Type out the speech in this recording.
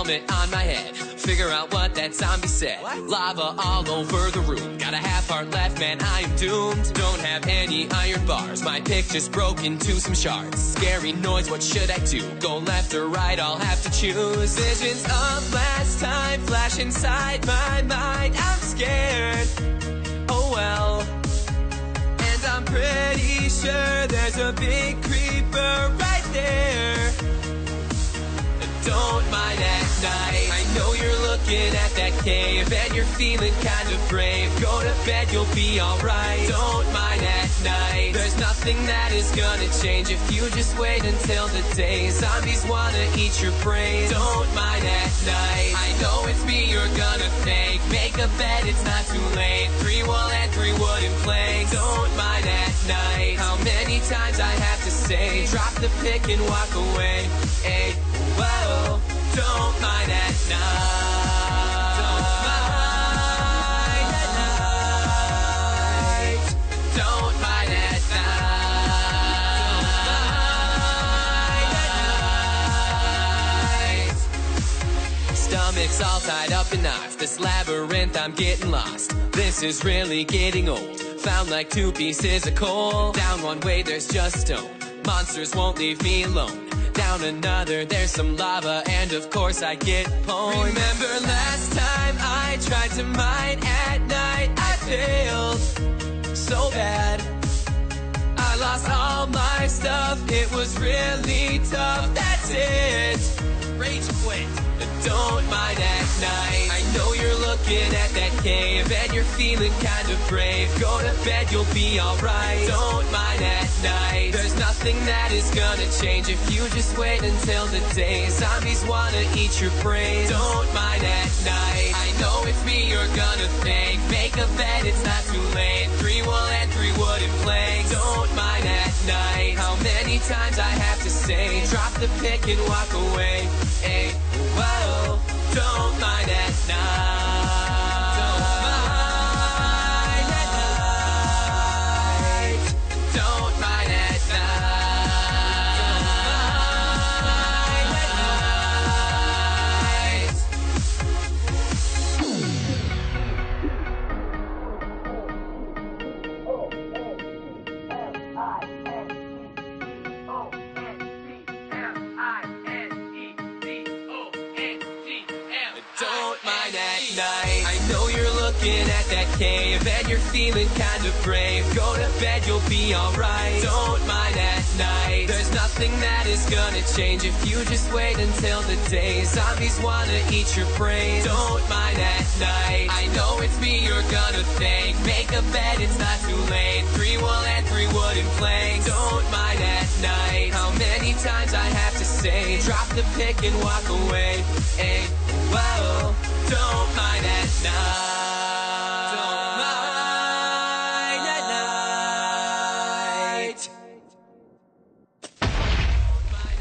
helmet on my head. Figure out what that zombie said. Lava all over the room. Got a half heart left, man, I am doomed. Don't have any iron bars. My pick just broke into some shards. Scary noise, what should I do? Go left or right, I'll have to choose. Visions of last time flash inside my mind. I'm scared, oh well. And I'm pretty sure there's a big creeper right there. Don't mind at night. I know you're looking at that cave and you're feeling kind of brave. Go to bed, you'll be alright. Don't mind at night. There's nothing that is gonna change if you just wait until the day. Zombies wanna eat your brain. Don't mind at night. I know it's me you're gonna thank. Make a bed, it's not too late. 3 wool and 3 wooden planks. Don't mind at night. How many times I have to say, drop the pick and walk away. Hey, whoa, don't mind at night. Don't mind at night. Don't mind at night. Stomach's all tied up in knots. This labyrinth, I'm getting lost. This is really getting old. Found like 2 pieces of coal. Down one way, there's just stone. Monsters won't leave me alone. Down another, there's some lava, and of course I get pwned. Remember last time I tried to mine at night? I failed so bad. I lost all my stuff, it was really tough. That's it, rage quit. Don't mind at night. I know you're looking at that cave and you're feeling kind of brave. Go to bed, you'll be alright. Don't mind at night. There's nothing that is gonna change if you just wait until the day. Zombies wanna eat your brain. Don't mind at night. I know it's me you're gonna thank. Make a bed, it's not too late. 3 wool and 3 wooden planks. Don't mind at night. How many times I have to say, drop the pick and walk away. Hey, whoa, don't mind at night. Don't mind at night. Don't mind at I know you're looking at that cave and you're feeling kind of brave. Go to bed, you'll be alright. Don't mind at night. There's nothing that is gonna change if you just wait until the day. Zombies wanna eat your brain. Don't mind at night. I know it's me you're gonna thank. Make a bed, it's not too late. 3 wool and 3 wooden planks. Don't mind at night. How many times I have to say, drop the pick and walk away. Hey, whoa, don't mind at night.